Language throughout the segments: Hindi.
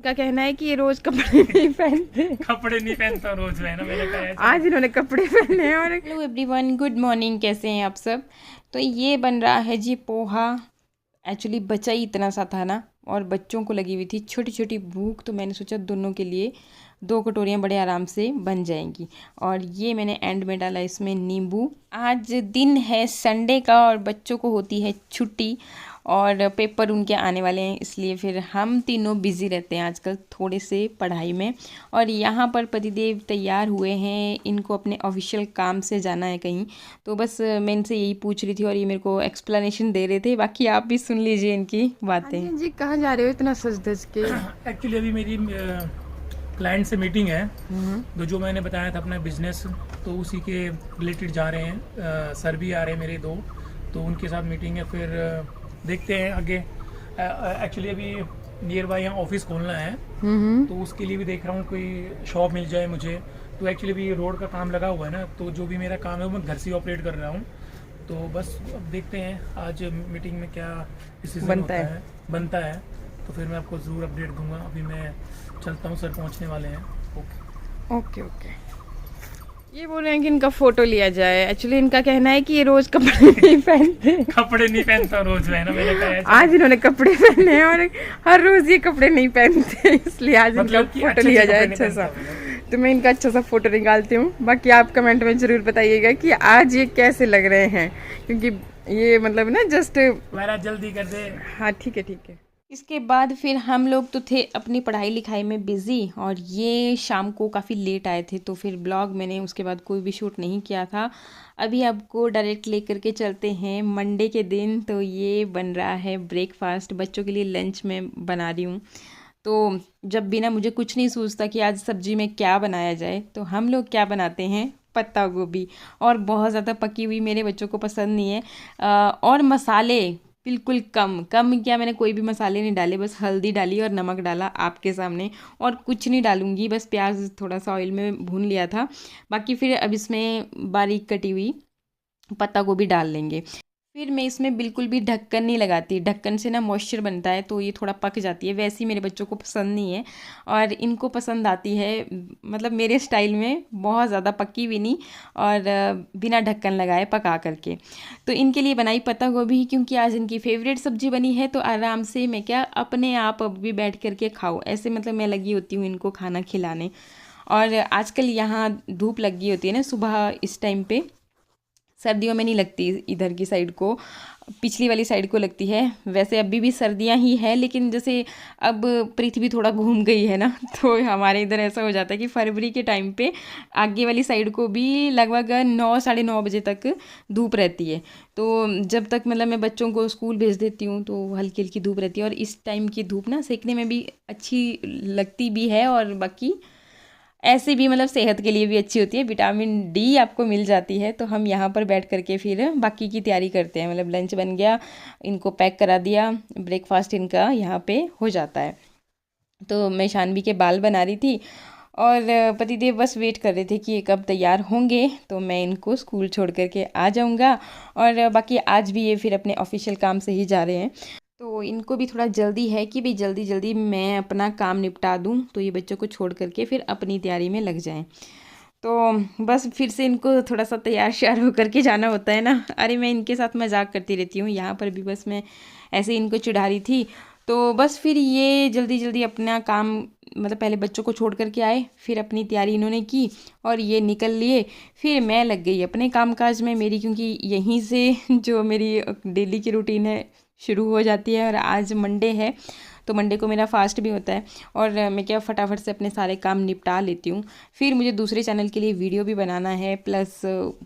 का कहना है कि ये रोज कपड़े नहीं पहनते। कपड़े नहीं पहनता रोज, है ना, मैंने कहा आज इन्होंने कपड़े पहने हैं। और हेलो एवरीवन, गुड मॉर्निंग, कैसे हैं आप सब। तो ये बन रहा है जी पोहा। एक्चुअली बचा ही इतना सा था ना, और बच्चों को लगी हुई थी छोटी छोटी भूख, तो मैंने सोचा दोनों के लिए 2 कटोरियाँ बड़े आराम से बन जाएंगी। और ये मैंने एंड में डाला इसमें नींबू। आज दिन है संडे का और बच्चों को होती है छुट्टी और पेपर उनके आने वाले हैं, इसलिए फिर हम तीनों बिज़ी रहते हैं आजकल थोड़े से पढ़ाई में। और यहाँ पर पतिदेव तैयार हुए हैं, इनको अपने ऑफिशियल काम से जाना है कहीं, तो बस मैं इनसे यही पूछ रही थी और ये मेरे को एक्सप्लेनेशन दे रहे थे। बाकी आप भी सुन लीजिए इनकी बातें। जी कहाँ जा रहे हो इतना सज धज के? एक्चुअली अभी मेरी क्लाइंट से मीटिंग है, तो जो मैंने बताया था अपना बिजनेस, तो उसी के रिलेटेड जा रहे हैं। सर भी आ रहे हैं मेरे 2, तो उनके साथ मीटिंग है। फिर देखते हैं आगे। एक्चुअली अभी नियर बाय यहाँ ऑफिस खोलना है, तो उसके लिए भी देख रहा हूँ कोई शॉप मिल जाए मुझे। तो एक्चुअली अभी रोड का काम लगा हुआ है ना, तो जो भी मेरा काम है वो मैं घर से ऑपरेट कर रहा हूँ। तो बस अब देखते हैं आज मीटिंग में क्या डिसीजन बनता है, तो फिर मैं आपको ज़रूर अपडेट दूंगा। अभी मैं चलता हूँ, सर पहुँचने वाले हैं। Okay okay. ये बोल रहे हैं कि इनका फोटो लिया जाए। एक्चुअली इनका कहना है कि ये रोज कपड़े नहीं पहनते। कपड़े नहीं पहनता रोज, है ना, मैंने कहा आज इन्होंने कपड़े पहने हैं और हर रोज ये कपड़े नहीं पहनते, इसलिए आज इनका फोटो लिया जाए अच्छा सा। तो मैं इनका अच्छा सा फोटो निकालती हूँ। बाकी आप कमेंट में जरूर बताइएगा कि आज ये कैसे लग रहे हैं, क्योंकि ये मतलब ना जस्ट जल्दी कर दे। हाँ ठीक है ठीक है। इसके बाद फिर हम लोग तो थे अपनी पढ़ाई लिखाई में बिज़ी, और ये शाम को काफ़ी लेट आए थे, तो फिर ब्लॉग मैंने उसके बाद कोई भी शूट नहीं किया था। अभी आपको डायरेक्ट लेकर के चलते हैं मंडे के दिन। तो ये बन रहा है ब्रेकफास्ट, बच्चों के लिए लंच में बना रही हूँ। तो जब भी ना मुझे कुछ नहीं सूझता कि आज सब्जी में क्या बनाया जाए, तो हम लोग क्या बनाते हैं, पत्ता गोभी। और बहुत ज़्यादा पकी हुई मेरे बच्चों को पसंद नहीं है। और मसाले बिल्कुल कम कम, क्या मैंने कोई भी मसाले नहीं डाले, बस हल्दी डाली और नमक डाला आपके सामने, और कुछ नहीं डालूंगी। बस प्याज थोड़ा सा ऑयल में भून लिया था। बाकी फिर अब इसमें बारीक कटी हुई पत्ता गोभी डाल लेंगे। फिर मैं इसमें बिल्कुल भी ढक्कन नहीं लगाती, ढक्कन से ना मॉइस्चर बनता है, तो ये थोड़ा पक जाती है। वैसे ही मेरे बच्चों को पसंद नहीं है, और इनको पसंद आती है मतलब मेरे स्टाइल में, बहुत ज़्यादा पकी भी नहीं और बिना ढक्कन लगाए पका करके। तो इनके लिए बनाई पत्ता गोभी, क्योंकि आज इनकी फेवरेट सब्जी बनी है, तो आराम से मैं क्या अपने आप अब भी बैठ करके खाऊँ, ऐसे मतलब मैं लगी होती हूँ इनको खाना खिलाने। और आजकल यहाँ धूप लगी होती है ना सुबह इस टाइम पे, सर्दियों में नहीं लगती इधर की साइड को, पिछली वाली साइड को लगती है। वैसे अभी भी सर्दियां ही है, लेकिन जैसे अब पृथ्वी थोड़ा घूम गई है ना, तो हमारे इधर ऐसा हो जाता है कि फरवरी के टाइम पे आगे वाली साइड को भी लगभग 9 साढ़े 9 बजे तक धूप रहती है। तो जब तक मतलब मैं बच्चों को स्कूल भेज देती हूँ तो हल्की हल्की धूप रहती है, और इस टाइम की धूप ना सेकने में भी अच्छी लगती भी है, और बाकी ऐसे भी मतलब सेहत के लिए भी अच्छी होती है, विटामिन डी आपको मिल जाती है। तो हम यहाँ पर बैठ करके फिर बाकी की तैयारी करते हैं। मतलब लंच बन गया, इनको पैक करा दिया, ब्रेकफास्ट इनका यहाँ पे हो जाता है। तो मैं शानवी के बाल बना रही थी, और पतिदेव बस वेट कर रहे थे कि ये कब तैयार होंगे, तो मैं इनको स्कूल छोड़ करके आ जाऊँगा। और बाकी आज भी ये फिर अपने ऑफिशियल काम से ही जा रहे हैं, तो इनको भी थोड़ा जल्दी है कि भाई जल्दी जल्दी मैं अपना काम निपटा दूं, तो ये बच्चों को छोड़ करके फिर अपनी तैयारी में लग जाएं। तो बस फिर से इनको थोड़ा सा तैयार श्यार होकर के जाना होता है ना। अरे मैं इनके साथ मजाक करती रहती हूँ, यहाँ पर भी बस मैं ऐसे इनको चिढ़ा रही थी। तो बस फिर ये जल्दी जल्दी अपना काम, मतलब पहले बच्चों को छोड़ करके आए, फिर अपनी तैयारी इन्होंने की और ये निकल लिए। फिर मैं लग गई अपने कामकाज में मेरी, क्योंकि यहीं से जो मेरी डेली की रूटीन है शुरू हो जाती है। और आज मंडे है, तो मंडे को मेरा फास्ट भी होता है, और मैं क्या फटाफट से अपने सारे काम निपटा लेती हूँ। फिर मुझे दूसरे चैनल के लिए वीडियो भी बनाना है, प्लस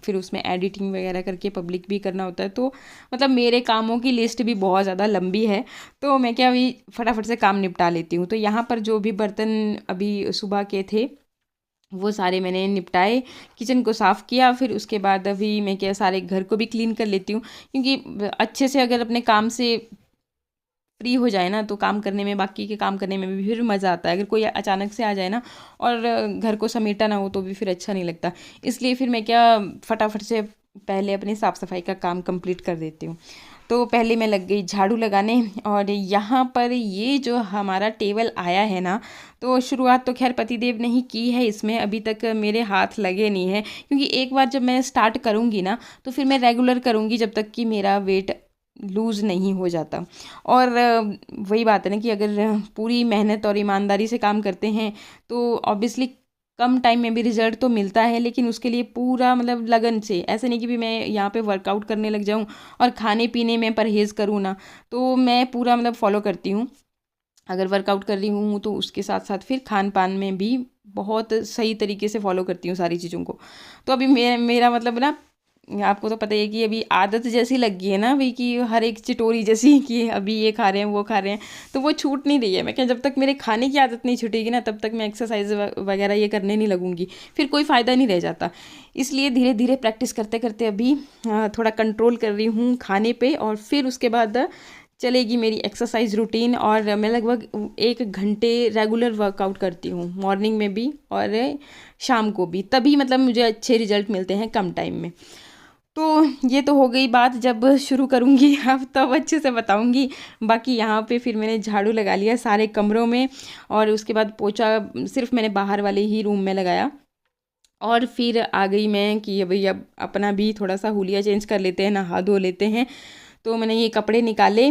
फिर उसमें एडिटिंग वगैरह करके पब्लिक भी करना होता है। तो मतलब मेरे कामों की लिस्ट भी बहुत ज़्यादा लंबी है, तो मैं क्या अभी फटाफट से काम निपटा लेती हूँ। तो यहाँ पर जो भी बर्तन अभी सुबह के थे वो सारे मैंने निपटाए, किचन को साफ़ किया। फिर उसके बाद अभी मैं क्या सारे घर को भी क्लीन कर लेती हूँ, क्योंकि अच्छे से अगर अपने काम से फ्री हो जाए ना, तो काम करने में, बाकी के काम करने में भी फिर मज़ा आता है। अगर कोई अचानक से आ जाए ना और घर को समेटा ना हो तो भी फिर अच्छा नहीं लगता। इसलिए फिर मैं क्या फटाफट से पहले अपनी साफ़ सफाई का काम कंप्लीट कर देती हूँ। तो पहले मैं लग गई झाड़ू लगाने। और यहाँ पर ये जो हमारा टेबल आया है ना, तो शुरुआत तो खैर पतिदेव ने ही की है, इसमें अभी तक मेरे हाथ लगे नहीं है, क्योंकि एक बार जब मैं स्टार्ट करूँगी ना तो फिर मैं रेगुलर करूँगी जब तक कि मेरा वेट लूज़ नहीं हो जाता। और वही बात है ना कि अगर पूरी मेहनत और ईमानदारी से काम करते हैं तो ऑब्वियसली कम टाइम में भी रिजल्ट तो मिलता है, लेकिन उसके लिए पूरा मतलब लगन से, ऐसे नहीं कि भी मैं यहाँ पे वर्कआउट करने लग जाऊँ और खाने पीने में परहेज़ करूँ ना, तो मैं पूरा मतलब फॉलो करती हूँ। अगर वर्कआउट कर रही हूँ तो उसके साथ साथ फिर खान पान में भी बहुत सही तरीके से फॉलो करती हूँ सारी चीज़ों को। तो अभी मेरा मतलब ना, आपको तो पता ही है कि अभी आदत जैसी लग गई है ना अभी, कि हर एक चिटोरी जैसी कि अभी ये खा रहे हैं वो खा रहे हैं, तो वो छूट नहीं रही है। मैं क्या, जब तक मेरे खाने की आदत नहीं छूटेगी ना तब तक मैं एक्सरसाइज वगैरह ये करने नहीं लगूंगी, फिर कोई फ़ायदा नहीं रह जाता। इसलिए धीरे धीरे प्रैक्टिस करते करते अभी थोड़ा कंट्रोल कर रही हूँ खाने पे, और फिर उसके बाद चलेगी मेरी एक्सरसाइज रूटीन। और मैं लगभग 1 घंटे रेगुलर वर्कआउट करती हूँ, मॉर्निंग में भी और शाम को भी, तभी मतलब मुझे अच्छे रिजल्ट मिलते हैं कम टाइम में। तो ये तो हो गई बात जब शुरू करूँगी, अब तब अच्छे से बताऊँगी। बाकी यहाँ पे फिर मैंने झाड़ू लगा लिया सारे कमरों में, और उसके बाद पोछा सिर्फ मैंने बाहर वाले ही रूम में लगाया। और फिर आ गई मैं कि भाई अब अपना भी थोड़ा सा हुलिया चेंज कर लेते हैं, नहा धो लेते हैं। तो मैंने ये कपड़े निकाले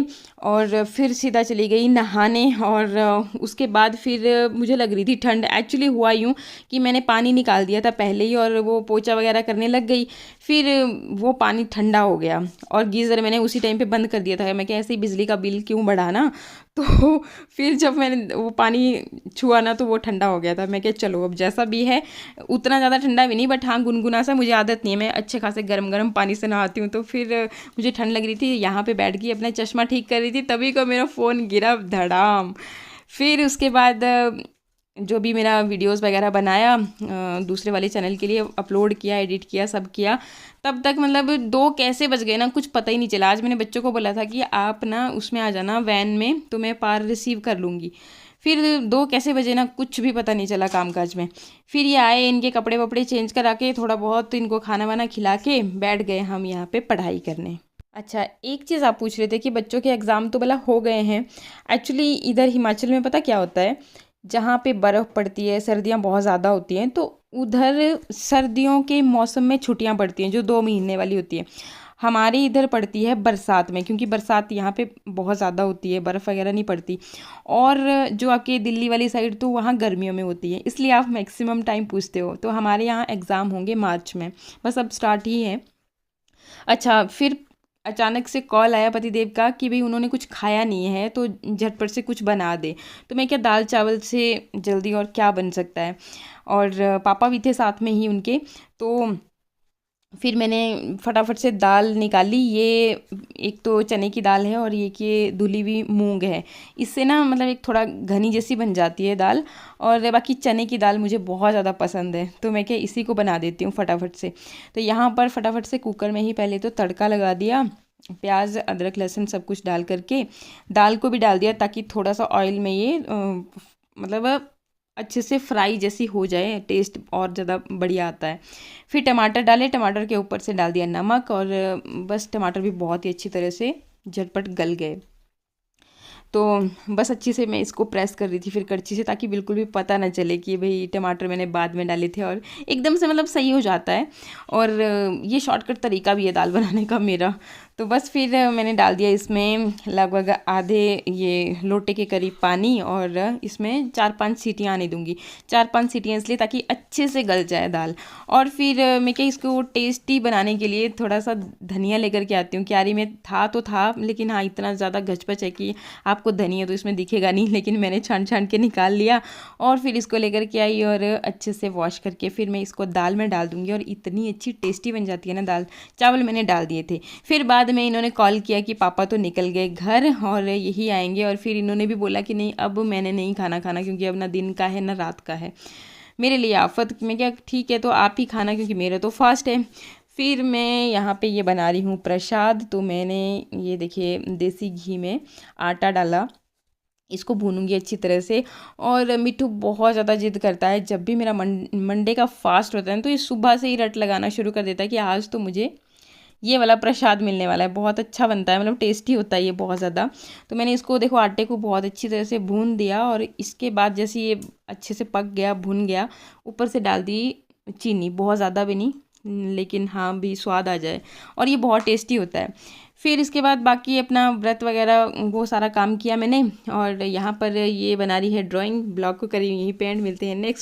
और फिर सीधा चली गई नहाने। और उसके बाद फिर मुझे लग रही थी ठंड, एक्चुअली हुआ यूँ कि मैंने पानी निकाल दिया था पहले ही और वो पोछा वगैरह करने लग गई, फिर वो पानी ठंडा हो गया और गीज़र मैंने उसी टाइम पे बंद कर दिया था। मैं क्या ऐसे ही बिजली का बिल क्यों बढ़ाना, तो फिर जब मैंने वो पानी छुआ ना तो वो ठंडा हो गया था। मैं क्या चलो अब जैसा भी है, उतना ज़्यादा ठंडा भी नहीं बट हाँ गुनगुना सा, मुझे आदत नहीं है, मैं अच्छे खासे गर्म गर्म पानी से नहाती हूँ। तो फिर मुझे ठंड लग रही थी, यहाँ पे बैठ गई अपना चश्मा ठीक कर रही थी, तभी को मेरा फ़ोन गिरा धड़ाम। फिर उसके बाद जो भी मेरा वीडियोस वगैरह बनाया दूसरे वाले चैनल के लिए अपलोड किया, एडिट किया, सब किया, तब तक मतलब 2 कैसे बज गए ना कुछ पता ही नहीं चला। आज मैंने बच्चों को बोला था कि आप ना उसमें आ जाना वैन में, तो मैं पार रिसीव कर लूँगी। फिर 2 कैसे बजे ना कुछ भी पता नहीं चला कामकाज में। फिर ये आए, इनके कपड़े वपड़े चेंज करा के थोड़ा बहुत इनको खाना वाना खिला के बैठ गए हम यहाँ पे पढ़ाई करने। अच्छा, एक चीज़ आप पूछ रहे थे कि बच्चों के एग्ज़ाम तो भला हो गए हैं। एक्चुअली इधर हिमाचल में पता क्या होता है, जहाँ पे बर्फ़ पड़ती है, सर्दियाँ बहुत ज़्यादा होती हैं, तो उधर सर्दियों के मौसम में छुट्टियाँ पड़ती हैं जो 2 महीने वाली होती है। हमारे इधर पड़ती है बरसात में, क्योंकि बरसात यहाँ पे बहुत ज़्यादा होती है, बर्फ़ वगैरह नहीं पड़ती। और जो आपके दिल्ली वाली साइड तो वहाँ गर्मियों में होती है, इसलिए आप मैक्सिमम टाइम पूछते हो। तो हमारे यहाँ एग्ज़ाम होंगे मार्च में, बस अब स्टार्ट ही है। अच्छा, फिर अचानक से कॉल आया पतिदेव का कि भाई उन्होंने कुछ खाया नहीं है तो झटपट से कुछ बना दे। तो मैं क्या, दाल चावल से जल्दी और क्या बन सकता है। और पापा भी थे साथ में ही उनके, तो फिर मैंने फटाफट से दाल निकाली। ये एक तो चने की दाल है और एक ये धुली हुई मूंग है, इससे ना मतलब एक थोड़ा घनी जैसी बन जाती है दाल। और बाकी चने की दाल मुझे बहुत ज़्यादा पसंद है, तो मैं क्या इसी को बना देती हूँ फटाफट से। तो यहाँ पर फटाफट से कुकर में ही पहले तो तड़का लगा दिया, प्याज अदरक लहसुन सब कुछ डाल करके दाल को भी डाल दिया, ताकि थोड़ा सा ऑयल में ये मतलब अच्छे से फ्राई जैसी हो जाए, टेस्ट और ज़्यादा बढ़िया आता है। फिर टमाटर डाले, टमाटर के ऊपर से डाल दिया नमक, और बस टमाटर भी बहुत ही अच्छी तरह से झटपट गल गए। तो बस अच्छी से मैं इसको प्रेस कर रही थी फिर करछी से, ताकि बिल्कुल भी पता ना चले कि भाई टमाटर मैंने बाद में डाले थे, और एकदम से मतलब सही हो जाता है। और ये शॉर्टकट तरीका भी है दाल बनाने का मेरा। तो बस फिर मैंने डाल दिया इसमें लगभग आधे ये लोटे के करीब पानी, और इसमें 4-5 सीटियाँ आने दूँगी। 4-5 सीटियाँ इसलिए ताकि अच्छे से गल जाए दाल। और फिर मैं क्या, इसको टेस्टी बनाने के लिए थोड़ा सा धनिया लेकर के आती हूँ। क्यारी में था तो था, लेकिन हाँ इतना ज़्यादा घचपच है कि आपको धनिया तो इसमें दिखेगा नहीं, लेकिन मैंने छान छान के निकाल लिया। और फिर इसको लेकर के आई और अच्छे से वॉश करके फिर मैं इसको दाल में डाल दूँगी, और इतनी अच्छी टेस्टी बन जाती है ना दाल। चावल मैंने डाल दिए थे। फिर बाद में इन्होंने कॉल किया कि पापा तो निकल गए घर और यही आएंगे, और फिर इन्होंने भी बोला कि नहीं अब मैंने नहीं खाना क्योंकि अब ना दिन का है ना रात का है, मेरे लिए आफत। मैं क्या, ठीक है तो आप ही खाना, क्योंकि मेरा तो फास्ट है। फिर मैं यहाँ पे ये बना रही हूँ प्रसाद। तो मैंने ये देखिए देसी घी में आटा डाला, इसको भूनूंगी अच्छी तरह से। और मिट्ठू बहुत ज़्यादा जिद करता है, जब भी मेरा मंडे का फास्ट होता है तो ये सुबह से ही रट लगाना शुरू कर देता है कि आज तो मुझे ये वाला प्रसाद मिलने वाला है। बहुत अच्छा बनता है, मतलब टेस्टी होता है ये बहुत ज़्यादा। तो मैंने इसको देखो आटे को बहुत अच्छी तरह से भून दिया, और इसके बाद जैसे ये अच्छे से पक गया, भुन गया, ऊपर से डाल दी चीनी, बहुत ज़्यादा भी नहीं, लेकिन हाँ भी स्वाद आ जाए, और ये बहुत टेस्टी होता है। फिर इसके बाद बाकी अपना व्रत वगैरह वो सारा काम किया मैंने, और यहाँ पर ये बना रही है ड्राइंग। ब्लॉग को करी यहीं पे एंड, मिलते हैं नेक्स्ट